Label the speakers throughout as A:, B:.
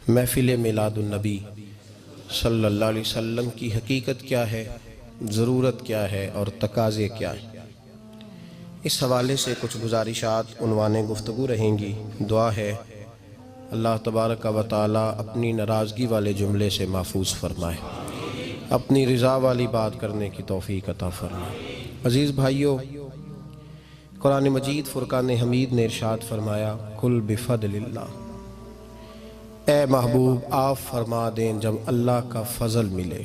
A: محفل میلاد النبی صلی اللہ علیہ وسلم کی حقیقت کیا ہے، ضرورت کیا ہے اور تقاضے کیا ہیں، اس حوالے سے کچھ گزارشات عنوان گفتگو رہیں گی۔ دعا ہے اللہ تبارک و تعالی اپنی ناراضگی والے جملے سے محفوظ فرمائے، اپنی رضا والی بات کرنے کی توفیق عطا فرمائے۔ عزیز بھائیو، قرآن مجید فرقان حمید نے ارشاد فرمایا قل بفضل اللہ، اے محبوب آپ فرما دیں جب اللہ کا فضل ملے،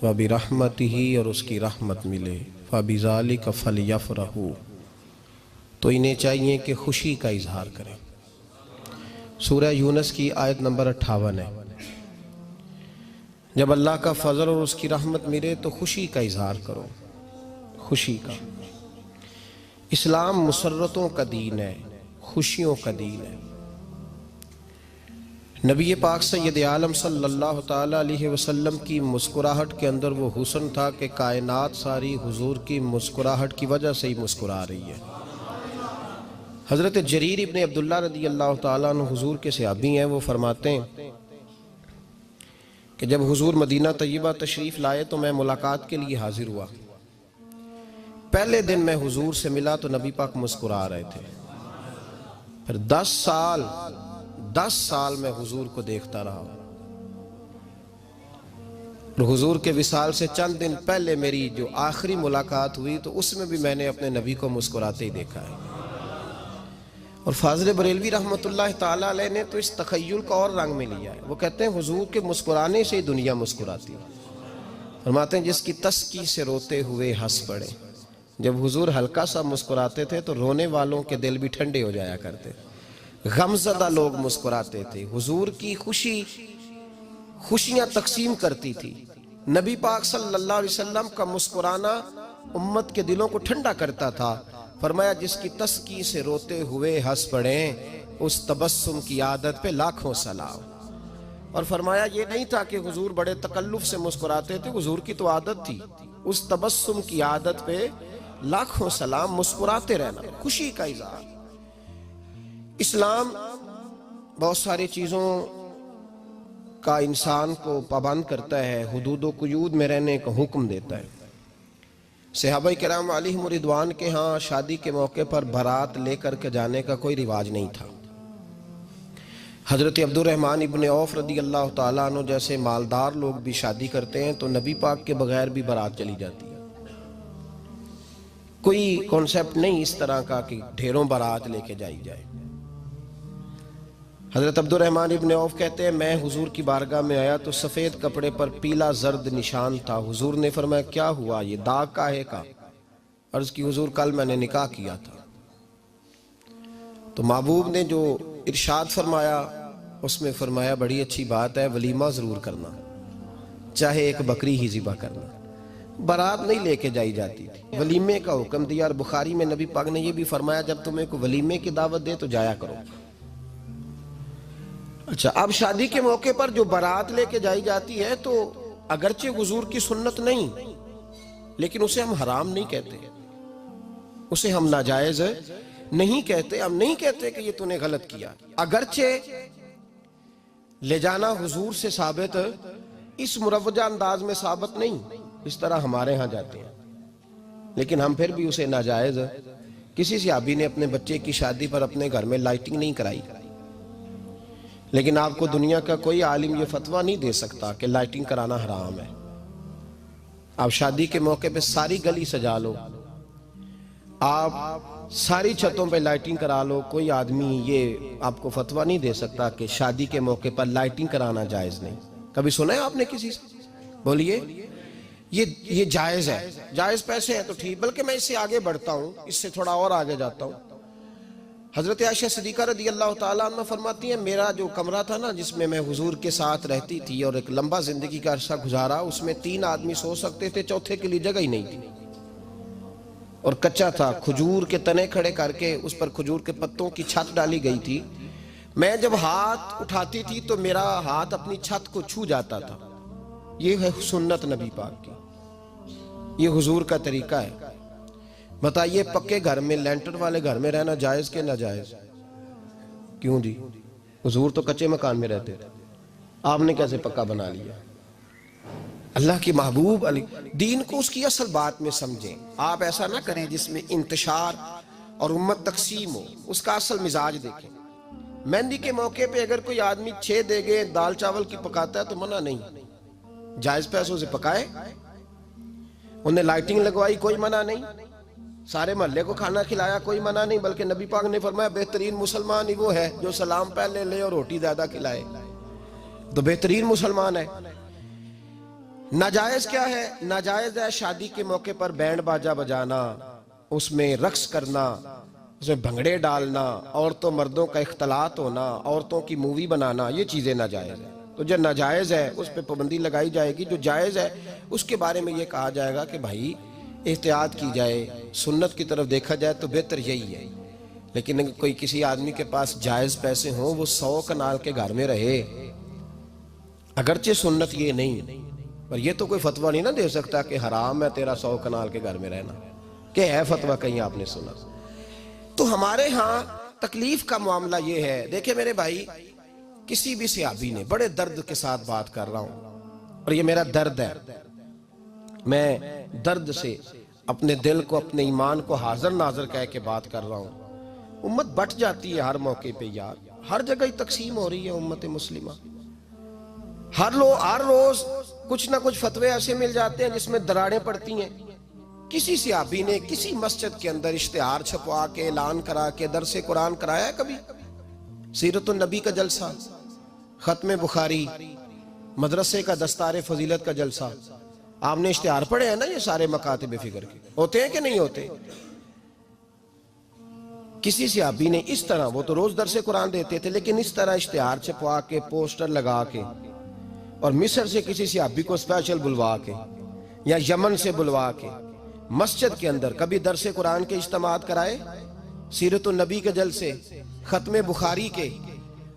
A: وَبِرَحْمَتِهِ اور اس کی رحمت ملے، فَبِذَلِكَ فَلْيَفْرَحُوا تو انہیں چاہیے کہ خوشی کا اظہار کریں۔ سورہ یونس کی آیت نمبر 58 ہے۔ جب اللہ کا فضل اور اس کی رحمت ملے تو خوشی کا اظہار کرو، خوشی کا۔ اسلام مسرتوں کا دین ہے، خوشیوں کا دین ہے۔ نبی پاک سید عالم صلی اللہ تعالی علیہ وسلم کی مسکراہٹ کے اندر وہ حسن تھا کہ کائنات ساری حضور کی مسکراہٹ کی وجہ سے ہی مسکرا رہی ہے۔ حضرت جریر ابن عبداللہ رضی اللہ تعالیٰ عنہ حضور کے صحابی ہیں، وہ فرماتے ہیں کہ جب حضور مدینہ طیبہ تشریف لائے تو میں ملاقات کے لیے حاضر ہوا۔ پہلے دن میں حضور سے ملا تو نبی پاک مسکرا رہے تھے۔ پھر 10 سال میں حضور کو دیکھتا رہا، اور حضور کے وصال سے چند دن پہلے میری جو آخری ملاقات ہوئی تو اس میں بھی میں نے اپنے نبی کو مسکراتے ہی دیکھا ہے۔ اور فاضل بریلوی رحمۃ اللہ تعالی علیہ نے تو اس تخیل کا اور رنگ میں لیا ہے۔ وہ کہتے ہیں حضور کے مسکرانے سے ہی دنیا مسکراتی ہے۔ فرماتے ہیں جس کی تسکی سے روتے ہوئے ہنس پڑے۔ جب حضور ہلکا سا مسکراتے تھے تو رونے والوں کے دل بھی ٹھنڈے ہو جایا کرتے، غمزدہ لوگ مسکراتے تھے۔ حضور کی خوشیاں تقسیم کرتی تھی۔ نبی پاک صلی اللہ علیہ وسلم کا مسکرانا امت کے دلوں کو ٹھنڈا کرتا تھا۔ فرمایا جس کی تسکی سے روتے ہوئے ہنس پڑیں اس تبسم کی عادت پہ لاکھوں سلام۔ اور فرمایا یہ نہیں تھا کہ حضور بڑے تکلف سے مسکراتے تھے، حضور کی تو عادت تھی، اس تبسم کی عادت پہ لاکھوں سلام، مسکراتے رہنا، خوشی کا اظہار۔ اسلام بہت ساری چیزوں کا انسان کو پابند کرتا ہے، حدود و قیود میں رہنے کا حکم دیتا ہے۔ صحابہ کرام علیہم رضوان کے ہاں شادی کے موقع پر بارات لے کر کے جانے کا کوئی رواج نہیں تھا۔ حضرت عبد الرحمن ابن عوف رضی اللہ تعالیٰ عنہ جیسے مالدار لوگ بھی شادی کرتے ہیں تو نبی پاک کے بغیر بھی بارات چلی جاتی ہے۔ کوئی کانسیپٹ نہیں اس طرح کا کہ ڈھیروں بارات لے کے جائی جائے۔ حضرت عبد الرحمن ابن عوف کہتے ہیں میں حضور کی بارگاہ میں آیا تو سفید کپڑے پر پیلا زرد نشان تھا۔ حضور نے فرمایا کیا ہوا، یہ داغ کاہے کا؟ عرض کی حضور کل میں نے نکاح کیا تھا۔ تو محبوب نے جو ارشاد فرمایا اس میں فرمایا بڑی اچھی بات ہے، ولیمہ ضرور کرنا، چاہے ایک بکری ہی ذبح کرنا۔ بارات نہیں لے کے جائی جاتی تھی، ولیمے کا حکم دیا۔ اور بخاری میں نبی پاک نے یہ بھی فرمایا جب تمہیں کوئی ولیمے کی دعوت دے تو جایا کرو۔ اچھا، اب شادی کے موقع پر جو بارات لے کے جائی جاتی ہے تو اگرچہ حضور کی سنت نہیں، لیکن اسے ہم حرام نہیں کہتے، اسے ہم ناجائز نہیں کہتے۔ ہم نہیں کہتے کہ یہ تو نے غلط کیا، اگرچہ لے جانا حضور سے ثابت اس مروجہ انداز میں ثابت نہیں، اس طرح ہمارے ہاں جاتے ہیں، لیکن ہم پھر بھی اسے ناجائز۔ کسی صحابی نے اپنے بچے کی شادی پر اپنے گھر میں لائٹنگ نہیں کرائی، لیکن آپ کو دنیا کا کوئی عالم یہ فتویٰ نہیں دے سکتا کہ لائٹنگ کرانا حرام ہے۔ آپ شادی کے موقع پہ ساری گلی سجا لو، آپ ساری چھتوں پہ لائٹنگ کرا لو، کوئی آدمی یہ آپ کو فتویٰ نہیں دے سکتا کہ شادی کے موقع پر لائٹنگ کرانا جائز نہیں۔ کبھی سنا ہے آپ نے کسی سے؟ بولیے یہ جائز ہے، جائز پیسے ہیں تو ٹھیک۔ بلکہ میں اس سے آگے بڑھتا ہوں، اس سے تھوڑا اور آگے جاتا ہوں۔ حضرت عائشہ صدیقہ رضی اللہ تعالیٰ عنہ فرماتی ہیں میرا جو کمرہ تھا نا جس میں میں حضور کے ساتھ رہتی تھی اور ایک لمبا زندگی کا عرصہ گزارا، اس میں 3 آدمی سو سکتے تھے، چوتھے کے لیے جگہ ہی نہیں تھی، اور کچا تھا۔ کھجور کے تنے کھڑے کر کے اس پر کھجور کے پتوں کی چھت ڈالی گئی تھی۔ میں جب ہاتھ اٹھاتی تھی تو میرا ہاتھ اپنی چھت کو چھو جاتا تھا۔ یہ ہے سنت نبی پاک کی، یہ حضور کا طریقہ ہے۔ بتائیے پکے گھر میں، لینٹر والے گھر میں رہنا جائز کہ ناجائز؟ کیوں جی؟ حضور تو کچے مکان میں رہتے تھے، آپ نے کیسے پکا بنا لیا؟ اللہ کی محبوب علی دین کو اس کی اصل بات میں سمجھیں. آپ ایسا نہ کریں جس میں انتشار اور امت تقسیم ہو. اس کا اصل مزاج دیکھیں. مہندی کے موقع پہ اگر کوئی آدمی 6 دیگیں دال چاول کی پکاتا ہے تو منع نہیں، جائز پیسوں سے پکائے. انہیں لائٹنگ لگوائی، کوئی منع نہیں. سارے محلے کو کھانا کھلایا، کوئی منع نہیں. بلکہ نبی پاک نے فرمایا بہترین مسلمان ہی وہ ہے جو سلام پہلے لے اور روٹی زیادہ کھلائے، تو بہترین مسلمان ہے. ناجائز کیا ہے؟ ناجائز ہے شادی کے موقع پر بینڈ باجا بجانا، اس میں رقص کرنا، اس میں بھنگڑے ڈالنا، عورتوں مردوں کا اختلاط ہونا، عورتوں کی مووی بنانا، یہ چیزیں ناجائز ہیں. تو جو ناجائز ہے اس پہ پابندی لگائی جائے گی. جو جائز ہے اس کے بارے میں یہ کہا جائے گا کہ بھائی احتیاط کی جائے، سنت کی طرف دیکھا جائے تو بہتر یہی ہے. لیکن اگر کوئی کسی آدمی کے پاس جائز پیسے ہوں، وہ 100 کنال کے گھر میں رہے، اگرچہ سنت یہ نہیں، اور یہ تو کوئی فتویٰ نہیں نہ دے سکتا کہ حرام ہے تیرا 100 کنال کے گھر میں رہنا، کہ ہے فتویٰ کہیں آپ نے سنا. تو ہمارے ہاں تکلیف کا معاملہ یہ ہے. دیکھیں میرے بھائی، کسی بھی صحابی نے، بڑے درد کے ساتھ بات کر رہا ہوں اور یہ میرا درد ہے، میں درد سے اپنے دل کو، اپنے ایمان کو حاضر ناظر کہہ کے بات کر رہا ہوں. امت بٹ جاتی ہے ہر موقع پہ یار، ہر جگہ ہی تقسیم ہو رہی ہے امت مسلمہ. ہر روز کچھ نہ کچھ فتوے ایسے مل جاتے ہیں جس میں دراڑیں پڑتی ہیں. کسی صحابی نے کسی مسجد کے اندر اشتہار چھپوا کے، اعلان کرا کے درس قرآن کرایا ہے کبھی؟ سیرت النبی کا جلسہ، ختم بخاری، مدرسے کا دستار فضیلت کا جلسہ، آپ نے اشتہار پڑھے ہیں نا یہ سارے مکاتب فکر کے؟ ہوتے ہیں کہ نہیں ہوتے؟ کسی صحابی نے اس طرح، وہ تو روز درس قرآن دیتے تھے، لیکن اس طرح اشتہار چھپوا کے، پوسٹر لگا کے، اور مصر سے کسی صحابی کو اسپیشل بلوا کے یا یمن سے بلوا کے مسجد کے اندر کبھی درس قرآن کے اجتماعات کرائے، سیرت النبی کے جلسے، ختم بخاری کے؟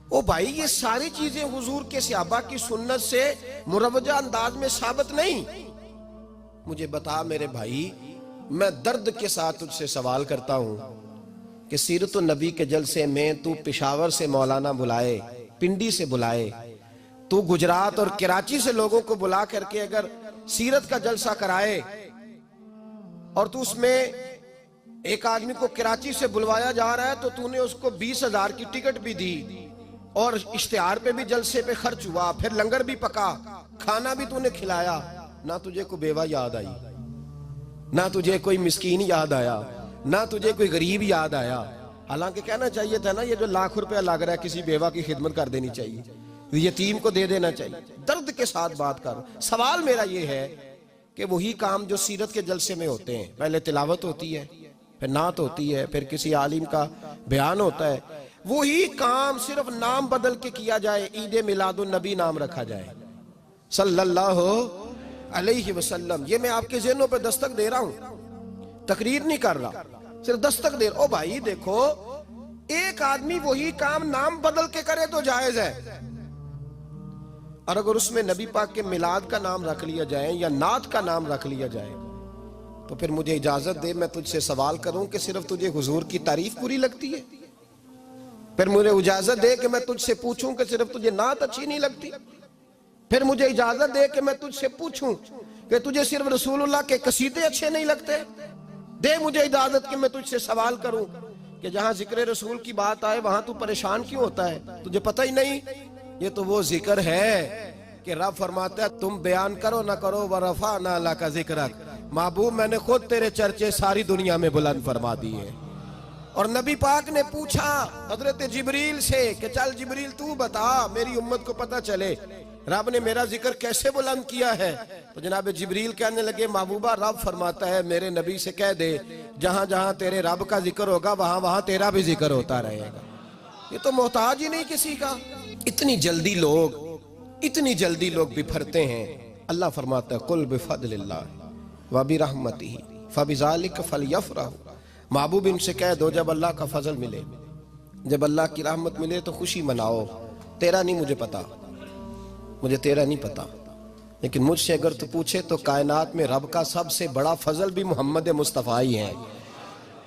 A: او بھائی یہ ساری چیزیں حضور کے صحابہ کی سنت سے مروجہ انداز میں ثابت نہیں. مجھے بتا میرے بھائی، میں درد کے ساتھ تجھ سے سوال کرتا ہوں کہ سیرت النبی کے جلسے میں تو پشاور سے مولانا بلائے، پنڈی سے بلائے، تو گجرات اور کراچی سے لوگوں کو بلا کر کے اگر سیرت کا جلسہ کرائے، اور تو اس میں ایک آدمی کو کراچی سے بلوایا جا رہا ہے تو تو نے اس کو 20,000 کی ٹکٹ بھی دی، اور اشتہار پہ بھی جلسے پہ خرچ ہوا، پھر لنگر بھی پکا، کھانا بھی تو نے کھلایا، نہ تجھے کوئی بیوہ یاد آئی، نہ تجھے کوئی مسکین یاد آیا، نہ تجھے کوئی غریب یاد آیا. حالانکہ کہنا چاہیے تھا نا یہ جو ₹1,00,000 لگ رہا ہے کسی بیوہ کی خدمت کر دینی چاہیے، یتیم کو دے دینا چاہیے. درد کے ساتھ بات کر. سوال میرا یہ ہے کہ وہی کام جو سیرت کے جلسے میں ہوتے ہیں، پہلے تلاوت ہوتی ہے، پھر نعت ہوتی ہے، پھر کسی عالم کا بیان ہوتا ہے، وہی کام صرف نام بدل کے کیا جائے، عید میلاد النبی نام رکھا جائے صلی اللہ علیہ وسلم. یہ میں آپ کے ذہنوں پہ دستک دے رہا ہوں، تقریر نہیں کر رہا، صرف دستک دے رہا. او بھائی دیکھو، ایک آدمی وہی کام نام بدل کے کرے تو جائز ہے، اور اگر اس میں نبی پاک کے میلاد کا نام رکھ لیا جائے یا نعت کا نام رکھ لیا جائے تو پھر مجھے اجازت دے میں تجھ سے سوال کروں کہ صرف تجھے حضور کی تعریف پوری لگتی ہے؟ پھر مجھے اجازت دے کہ میں تجھ سے پوچھوں کہ صرف تجھے نعت اچھی نہیں لگتی؟ پھر مجھے اجازت دے کہ میں تجھ سے پوچھوں کہ تجھے صرف رسول اللہ کے قصیدے اچھے نہیں لگتے؟ دے مجھے اجازت کہ میں تجھ سے سوال کروں کہ جہاں ذکر رسول کی بات آئے وہاں تو پریشان کیوں ہوتا ہے؟ تجھے پتہ ہی نہیں یہ تو وہ ذکر ہے کہ رب فرماتا ہے تم بیان کرو نہ کرو وَرَفَعْنَا لَكَ ذِكْرَكَ، محبوب میں نے خود تیرے چرچے ساری دنیا میں بلند فرما دیے. اور نبی پاک نے پوچھا حضرت جبریل سے کہ چل جبریل تو بتا میری امت کو پتہ چلے رب نے میرا ذکر کیسے بلند کیا ہے. تو جناب جبریل کہنے لگے محبوبہ رب فرماتا ہے میرے نبی سے کہہ دے جہاں جہاں تیرے رب کا ذکر ہوگا وہاں وہاں تیرا بھی ذکر ہوتا رہے گا. یہ تو محتاج ہی نہیں کسی کا. اتنی جلدی لوگ بپھرتے ہیں. اللہ فرماتا ہے قل بفضل اللہ وبرحمتہ فبذلک فلیفرحوا. محبوب ان سے کہہ دو جب اللہ کا فضل ملے، جب اللہ کی رحمت ملے تو خوشی مناؤ. تیرا نہیں مجھے پتا، مجھے تیرا نہیں پتا، لیکن مجھ سے اگر تو پوچھے تو کائنات میں رب کا سب سے بڑا فضل بھی محمد مصطفیٰ ہی ہے،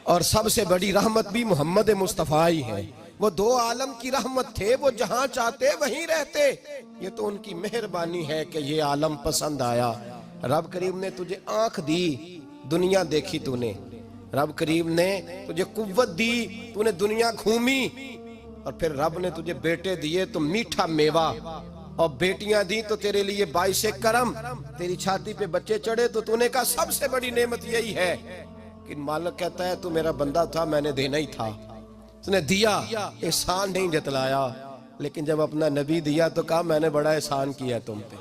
A: اور سب سے بڑی رحمت بھی محمد مصطفیٰ ہی ہے. وہ دو عالم کی رحمت تھے، وہ جہاں چاہتے وہیں رہتے، یہ تو ان کی مہربانی ہے کہ یہ عالم پسند آیا۔ رب کریم نے تجھے آنکھ دی، دنیا دیکھی تو نے، رب کریم نے تجھے قوت دی، تو نے دنیا گھومی، اور پھر رب نے تجھے بیٹے دیے تو میٹھا میوہ، اور بیٹیاں دی تو تیرے لیے باعث کرم، تیری چھاتی پہ بچے چڑھے تو تو نے کہا سب سے بڑی نعمت یہی ہے۔ کہ مالک کہتا ہے تو میرا بندہ تھا، میں نے دینا ہی تھا، تو نے دیا، احسان نہیں جتلایا، لیکن جب اپنا نبی دیا تو کہا میں نے بڑا احسان کیا تم پہ۔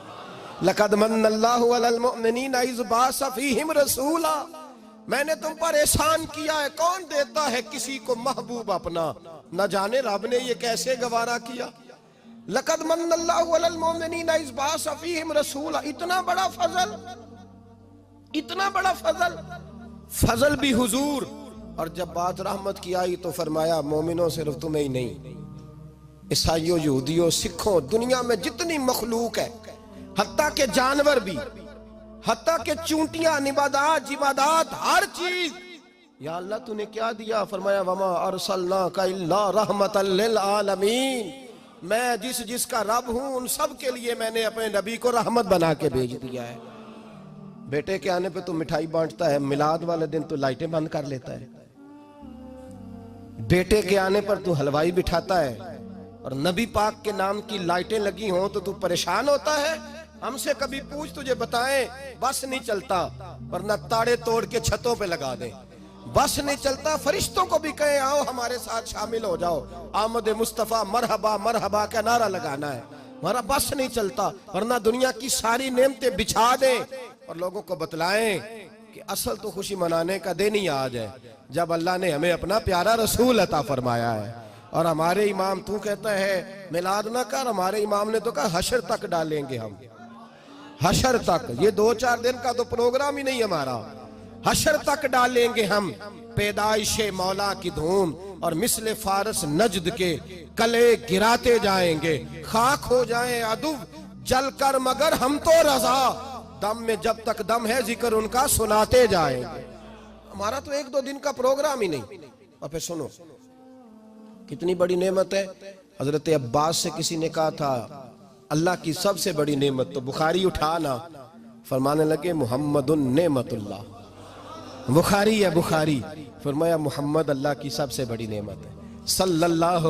A: لَقَدْ مَنَّ اللَّهُ عَلَى الْمُؤْمِنِينَ إِذْ بَعَثَ فِيهِمْ رَسُولًا، میں نے تم پر احسان کیا ہے۔ کون دیتا ہے کسی کو محبوب اپنا؟ نہ جانے رب نے یہ کیسے گوارا کیا۔ لَقَدْ مَنَّ اللَّهُ عَلَى الْمُؤْمِنِينَ إِذْ بَعَثَ فِيهِمْ رَسُولًا، اتنا بڑا فضل، اتنا بڑا فضل، فضل بھی حضور۔ اور جب بات رحمت کی آئی تو فرمایا مومنوں صرف تمہیں ہی نہیں، عیسائیوں، یہودیوں، سکھوں، دنیا میں جتنی مخلوق ہے، حتیٰ کہ جانور بھی، حتیٰ کہ چونٹیاں، نباتات، جمادات، ہر چیز، یا اللہ تو نے کیا دیا؟ فرمایا وما ارسلناک الا رحمتا للعالمین، میں جس کا رب ہوں ان سب کے لیے میں نے اپنے نبی کو رحمت بنا کے بھیج دیا ہے۔ بیٹے کے آنے پہ تو مٹھائی بانٹتا ہے، میلاد والے دن تو لائٹیں بند کر لیتا ہے، بیٹے کے آنے پر تو حلوائی بٹھاتا ہے، اور نبی پاک کے نام کی لائٹیں لگی ہوں تو پریشان ہوتا ہے۔ ہم سے کبھی پوچھ تجھے بتائیں، بس نہیں چلتا، ورنہ تاڑے توڑ کے چھتوں پہ لگا دیں۔ بس نہیں چلتا، فرشتوں کو بھی کہیں آؤ ہمارے ساتھ شامل ہو جاؤ، آمد مصطفیٰ مرحبا مرحبا کا نعرہ لگانا ہے، ہمارا بس نہیں چلتا، ورنہ دنیا کی ساری نعمتیں بچھا دیں اور لوگوں کو بتلائیں کہ اصل تو خوشی منانے کا دن ہی آج ہے، جب اللہ نے ہمیں اپنا پیارا رسول عطا فرمایا ہے۔ اور ہمارے امام، تو کہتا ہے میلاد نہ کر، ہمارے امام نے تو کہا حشر تک ڈالیں گے ہم، حشر تک، یہ 2-4 دن کا تو پروگرام ہی نہیں ہمارا، حشر تک ڈالیں گے ہم پیدائش مولا کی دھوم، اور مثل فارس نجد کے کلے گراتے جائیں گے، خاک ہو جائیں عدو جل کر مگر ہم تو رضا، دم میں جب تک دم ہے ذکر ان کا سناتے جائیں گے۔ ہمارا تو 1-2 دن کا پروگرام ہی نہیں۔ اور پھر سنو کتنی بڑی نعمت ہے۔ حضرت عباس سے کسی نے کہا تھا اللہ کی سب سے بڑی نعمت، تو بخاری اٹھانا، فرمانے لگے محمد نعمت اللہ، بخاری ہے بخاری، فرمایا محمد اللہ کی سب سے بڑی نعمت ہے، صلی اللہ